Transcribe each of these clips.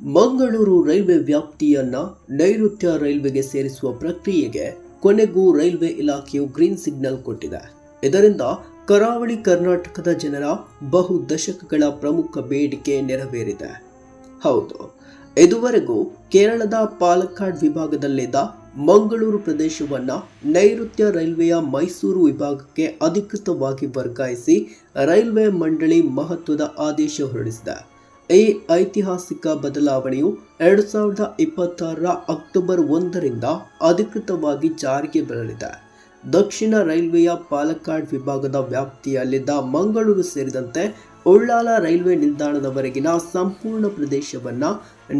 Mangaluru railway ವ್ಯಾಪ್ತಿಯನ್ನ ನೈಋತ್ಯ ರೈಲ್ವೆಗೆ ಸೇರಿಸುವ ಪ್ರಕ್ರಿಯೆಗೆ ಕೊನೆಗೂ ರೈಲ್ವೆ ಇಲಾಖೆಯು ಗ್ರೀನ್ ಸಿಗ್ನಲ್ ಕೊಟ್ಟಿದೆ. ಇದರಿಂದ ಕರಾವಳಿ ಕರ್ನಾಟಕದ ಜನರ ಬಹು ದಶಕಗಳ ಪ್ರಮುಖ ಬೇಡಿಕೆ ನೆರವೇರಿದೆ. ಹೌದು, ಇದುವರೆಗೂ ಕೇರಳದ ಪಾಲಕ್ಕಾಡ್ ವಿಭಾಗದಲ್ಲಿದ್ದ ಮಂಗಳೂರು ಪ್ರದೇಶವನ್ನ ನೈಋತ್ಯ ರೈಲ್ವೆಯ ಮೈಸೂರು ವಿಭಾಗಕ್ಕೆ ಅಧಿಕೃತವಾಗಿ ವರ್ಗಾಯಿಸಿ ರೈಲ್ವೆ ಮಂಡಳಿ ಮಹತ್ವದ ಆದೇಶ ಹೊರಡಿಸಿದೆ. ಈ ಐತಿಹಾಸಿಕ ಬದಲಾವಣೆಯು 2026ರ ಅಕ್ಟೋಬರ್ 1ರಿಂದ ಅಧಿಕೃತವಾಗಿ ಜಾರಿಗೆ ಬರಲಿದೆ. ದಕ್ಷಿಣ ರೈಲ್ವೆಯ ಪಾಲಕ್ಕಾಡ್ ವಿಭಾಗದ ವ್ಯಾಪ್ತಿಯಲ್ಲಿದ್ದ ಮಂಗಳೂರು ಸೇರಿದಂತೆ ಉಳ್ಳಾಲ ರೈಲ್ವೆ ನಿಲ್ದಾಣದವರೆಗಿನ ಸಂಪೂರ್ಣ ಪ್ರದೇಶವನ್ನು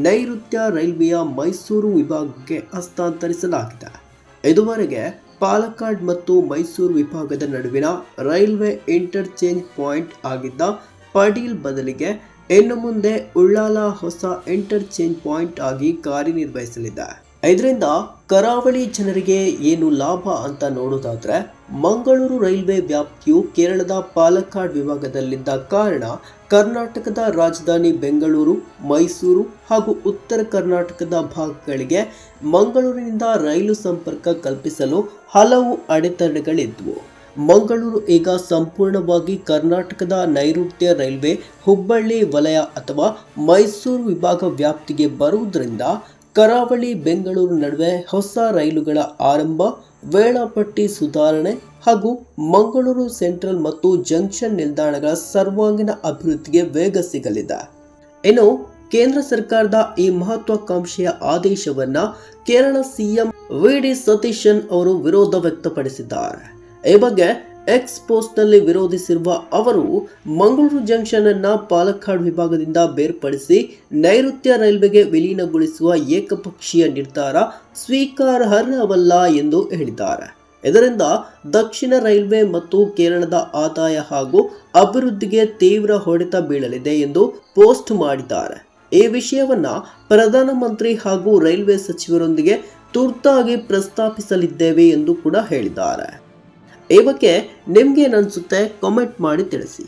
ನೈಋತ್ಯ ರೈಲ್ವೆಯ ಮೈಸೂರು ವಿಭಾಗಕ್ಕೆ ಹಸ್ತಾಂತರಿಸಲಾಗಿದೆ. ಇದುವರೆಗೆ ಪಾಲಕ್ಕಾಡ್ ಮತ್ತು ಮೈಸೂರು ವಿಭಾಗದ ನಡುವಿನ ರೈಲ್ವೆ ಇಂಟರ್ಚೇಂಜ್ ಪಾಯಿಂಟ್ ಆಗಿದ್ದ ಪಡೀಲ್ ಬದಲಿಗೆ ಇನ್ನು ಮುಂದೆ ಉಳ್ಳಾಲ ಹೊಸ ಇಂಟರ್ಚೇಂಜ್ ಪಾಯಿಂಟ್ ಆಗಿ ಕಾರ್ಯನಿರ್ವಹಿಸಲಿದೆ. ಇದರಿಂದ ಕರಾವಳಿ ಜನರಿಗೆ ಏನು ಲಾಭ ಅಂತ ನೋಡೋದಾದ್ರೆ, ಮಂಗಳೂರು ರೈಲ್ವೆ ವ್ಯಾಪ್ತಿಯು ಕೇರಳದ ಪಾಲಕ್ಕಾಡ್ ವಿಭಾಗದಲ್ಲಿದ್ದ ಕಾರಣ ಕರ್ನಾಟಕದ ರಾಜಧಾನಿ ಬೆಂಗಳೂರು, ಮೈಸೂರು ಹಾಗೂ ಉತ್ತರ ಕರ್ನಾಟಕದ ಭಾಗಗಳಿಗೆ ಮಂಗಳೂರಿನಿಂದ ರೈಲು ಸಂಪರ್ಕ ಕಲ್ಪಿಸಲು ಹಲವು ಅಡೆತಡೆಗಳಿದ್ವು. ಮಂಗಳೂರು ಈಗ ಸಂಪೂರ್ಣವಾಗಿ ಕರ್ನಾಟಕದ ನೈಋತ್ಯ ರೈಲ್ವೆ ಹುಬ್ಬಳ್ಳಿ ವಲಯ ಅಥವಾ ಮೈಸೂರು ವಿಭಾಗ ವ್ಯಾಪ್ತಿಗೆ ಬರುವುದರಿಂದ ಕರಾವಳಿ ಬೆಂಗಳೂರು ನಡುವೆ ಹೊಸ ರೈಲುಗಳ ಆರಂಭ, ವೇಳಾಪಟ್ಟಿ ಸುಧಾರಣೆ ಹಾಗೂ ಮಂಗಳೂರು ಸೆಂಟ್ರಲ್ ಮತ್ತು ಜಂಕ್ಷನ್ ನಿಲ್ದಾಣಗಳ ಸರ್ವಾಂಗೀಣ ಅಭಿವೃದ್ಧಿಗೆ ವೇಗ ಸಿಗಲಿದೆ. ಇನ್ನು ಕೇಂದ್ರ ಸರ್ಕಾರದ ಈ ಮಹತ್ವಾಕಾಂಕ್ಷೆಯ ಆದೇಶವನ್ನ ಕೇರಳ ಸಿಎಂ ವಿ.ಡಿ. ಸತೀಶನ್ ಅವರು ವಿರೋಧ ವ್ಯಕ್ತಪಡಿಸಿದ್ದಾರೆ. ಈ ಬಗ್ಗೆ ಎಕ್ಸ್ ಪೋಸ್ಟ್ನಲ್ಲಿ ವಿರೋಧಿಸಿರುವ ಅವರು ಮಂಗಳೂರು ಜಂಕ್ಷನ್ ಅನ್ನ ಪಾಲಕ್ಕಾಡ್ ವಿಭಾಗದಿಂದ ಬೇರ್ಪಡಿಸಿ ನೈಋತ್ಯ ರೈಲ್ವೆಗೆ ವಿಲೀನಗೊಳಿಸುವ ಏಕಪಕ್ಷೀಯ ನಿರ್ಧಾರ ಸ್ವೀಕಾರಾರ್ಹವಲ್ಲ ಎಂದು ಹೇಳಿದ್ದಾರೆ. ಇದರಿಂದ ದಕ್ಷಿಣ ರೈಲ್ವೆ ಮತ್ತು ಕೇರಳದ ಆದಾಯ ಹಾಗೂ ಅಭಿವೃದ್ಧಿಗೆ ತೀವ್ರ ಹೊಡೆತ ಬೀಳಲಿದೆ ಎಂದು ಪೋಸ್ಟ್ ಮಾಡಿದ್ದಾರೆ. ಈ ವಿಷಯವನ್ನ ಪ್ರಧಾನಮಂತ್ರಿ ಹಾಗೂ ರೈಲ್ವೆ ಸಚಿವರೊಂದಿಗೆ ತುರ್ತಾಗಿ ಪ್ರಸ್ತಾಪಿಸಲಿದ್ದೇವೆ ಎಂದು ಕೂಡ ಹೇಳಿದ್ದಾರೆ. ಈ ಬಗ್ಗೆ ನಿಮ್ಗೇನನ್ಸುತ್ತೆ ಕಾಮೆಂಟ್ ಮಾಡಿ ತಿಳಿಸಿ.